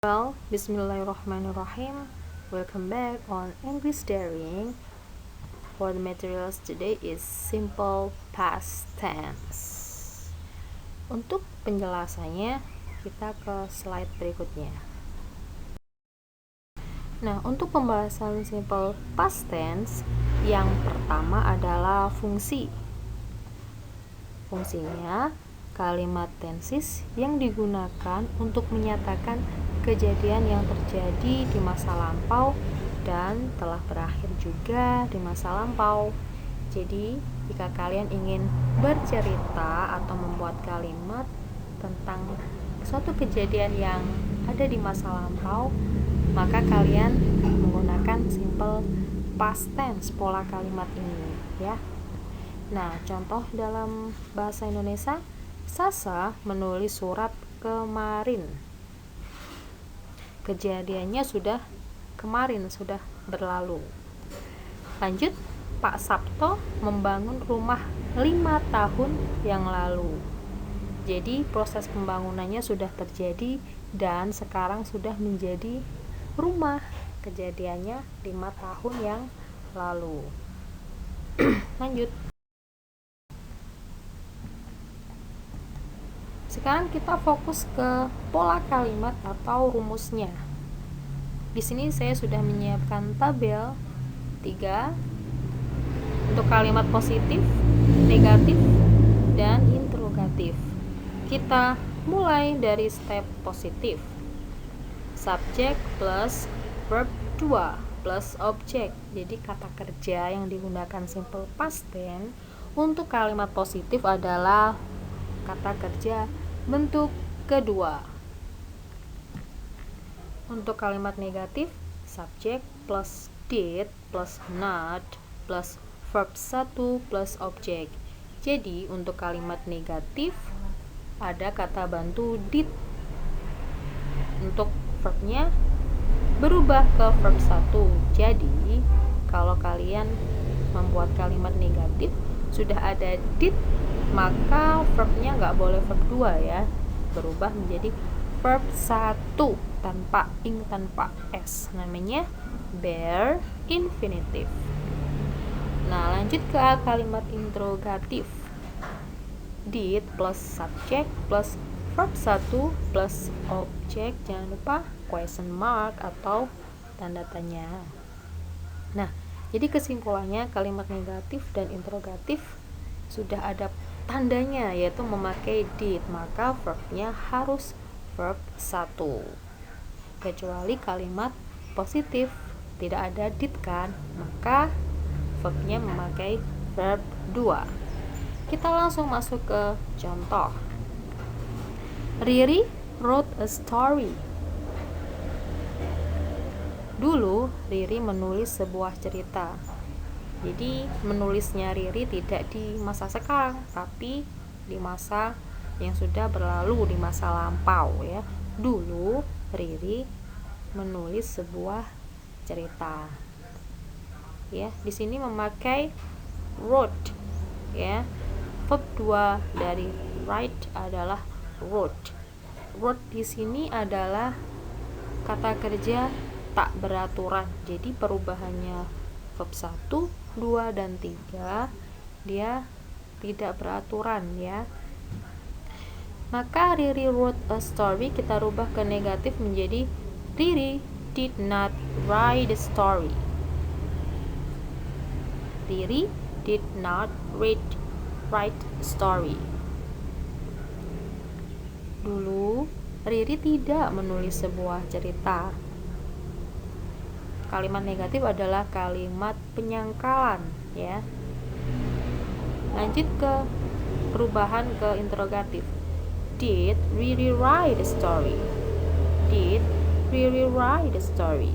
Well, Bismillahirrahmanirrahim. Welcome back on English Daring. For the materials today is simple past tense. Untuk penjelasannya, kita ke slide berikutnya. Nah, untuk pembahasan simple past tense, yang pertama adalah fungsi. Fungsinya kalimat tenses yang digunakan untuk menyatakan kejadian yang terjadi di masa lampau dan telah berakhir juga di masa lampau. Jadi, jika kalian ingin bercerita atau membuat kalimat tentang suatu kejadian yang ada di masa lampau, maka kalian menggunakan simple past tense pola kalimat ini, ya. Nah, contoh dalam bahasa Indonesia, Sasa menulis surat kemarin. Kejadiannya sudah kemarin, sudah berlalu. Lanjut, Pak Sabto membangun rumah 5 tahun yang lalu. Jadi proses pembangunannya sudah terjadi dan sekarang sudah menjadi rumah. Kejadiannya 5 tahun yang lalu. Lanjut. Sekarang kita fokus ke pola kalimat atau rumusnya. Di sini saya sudah menyiapkan tabel 3 untuk kalimat positif, negatif, dan interrogatif. Kita mulai dari step positif. Subjek plus verb 2 plus objek. Jadi kata kerja yang digunakan simple past tense untuk kalimat positif adalah kata kerja bentuk kedua. Untuk kalimat negatif, subjek plus did plus not plus verb 1 plus objek. Jadi untuk kalimat negatif ada kata bantu did. Untuk verbnya berubah ke verb 1. Jadi kalau kalian membuat kalimat negatif sudah ada did, maka verbnya nggak boleh verb 2 ya, berubah menjadi verb 1 tanpa ing, tanpa s, namanya bare infinitive. Nah, lanjut ke kalimat interrogatif. Did plus subjek plus verb 1 plus objek, jangan lupa question mark atau tanda tanya. Nah, jadi kesimpulannya kalimat negatif dan interrogatif sudah ada tandanya, yaitu memakai did, maka verbnya harus verb 1. Kecuali kalimat positif tidak ada did kan, maka verbnya memakai verb 2. Kita langsung masuk ke contoh. Riri wrote a story. Dulu Riri menulis sebuah cerita. Jadi menulisnya Riri tidak di masa sekarang, tapi di masa yang sudah berlalu, di masa lampau ya. Dulu Riri menulis sebuah cerita. Ya, di sini memakai wrote ya. Verb 2 dari write adalah wrote. Wrote di sini adalah kata kerja tak beraturan. Jadi perubahannya verb 1, 2, dan 3 dia tidak beraturan ya. Maka Riri wrote a story kita rubah ke negatif menjadi Riri did not write a story. Riri did not write a story. Dulu Riri tidak menulis sebuah cerita. Kalimat negatif adalah kalimat penyangkalan ya. Lanjut ke perubahan ke interrogatif. Did Riri write a story? Did Riri write a story?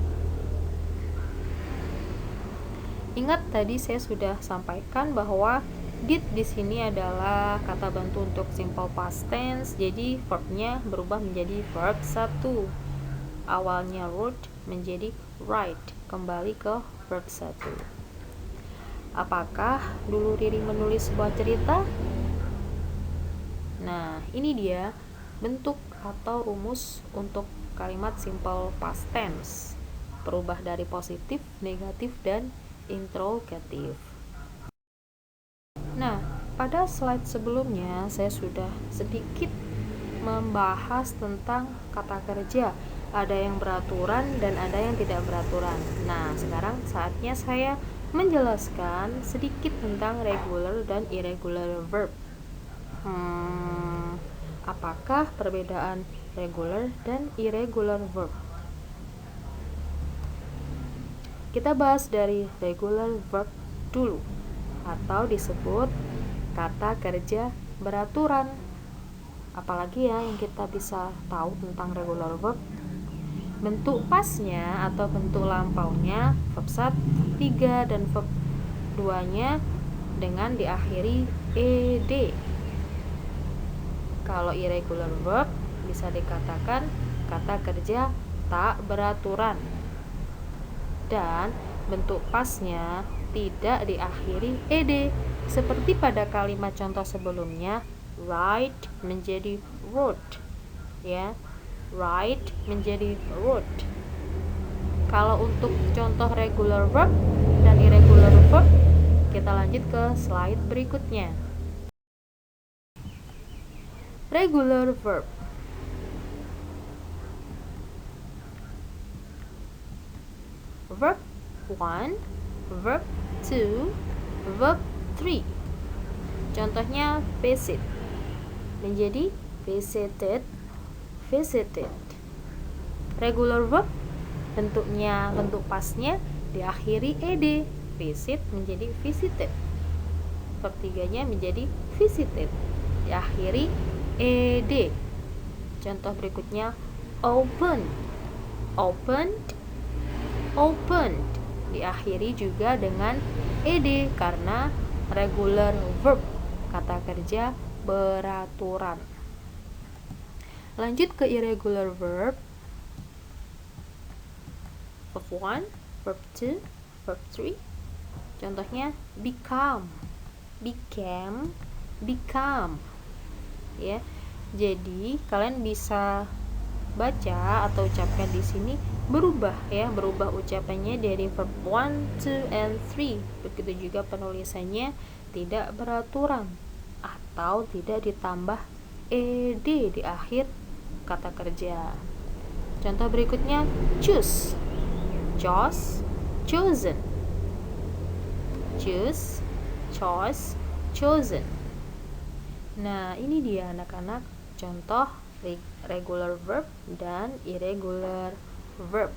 Ingat tadi saya sudah sampaikan bahwa did di sini adalah kata bantu untuk simple past tense. Jadi verbnya berubah menjadi verb 1. Awalnya wrote menjadi write, kembali ke verb 1. Apakah dulu Riri menulis sebuah cerita? Nah, ini dia bentuk atau rumus untuk kalimat simple past tense, berubah dari positif, negatif, dan interrogatif. Nah, pada slide sebelumnya saya sudah sedikit membahas tentang kata kerja. Ada yang beraturan dan ada yang tidak beraturan. Nah, sekarang saatnya saya menjelaskan sedikit tentang regular dan irregular verb. Apakah perbedaan regular dan irregular verb? Kita bahas dari regular verb dulu, atau disebut kata kerja beraturan. Apalagi ya yang kita bisa tahu tentang regular verb? Bentuk pasnya atau bentuk lampaunya verb 1, 3 dan verb 2-nya dengan diakhiri ed. Kalau irregular verb bisa dikatakan kata kerja tak beraturan dan bentuk pasnya tidak diakhiri ed, seperti pada kalimat contoh sebelumnya, write menjadi wrote, ya, write menjadi wrote. Kalau untuk contoh regular verb dan irregular verb, kita lanjut ke slide berikutnya. Regular verb. Verb 1, verb 2, verb 3. Contohnya visit menjadi visited, visited. Regular verb bentuknya, bentuk pasnya diakhiri ed. Visit menjadi visited. Verb 3-nya menjadi visited, diakhiri ed. Contoh berikutnya open, opened, opened, diakhiri juga dengan ed karena regular verb, kata kerja beraturan. Lanjut ke irregular verb. Verb 1, verb 2, verb 3. Contohnya become, became, become. Ya. Jadi kalian bisa baca atau ucapkan di sini berubah ya, berubah ucapannya dari verb 1, 2 and 3. Begitu juga penulisannya tidak beraturan atau tidak ditambah ed di akhir kata kerja. Contoh berikutnya choose, chose, chosen, choose, chose, chosen. Nah, ini dia anak-anak contoh regular verb dan irregular verb.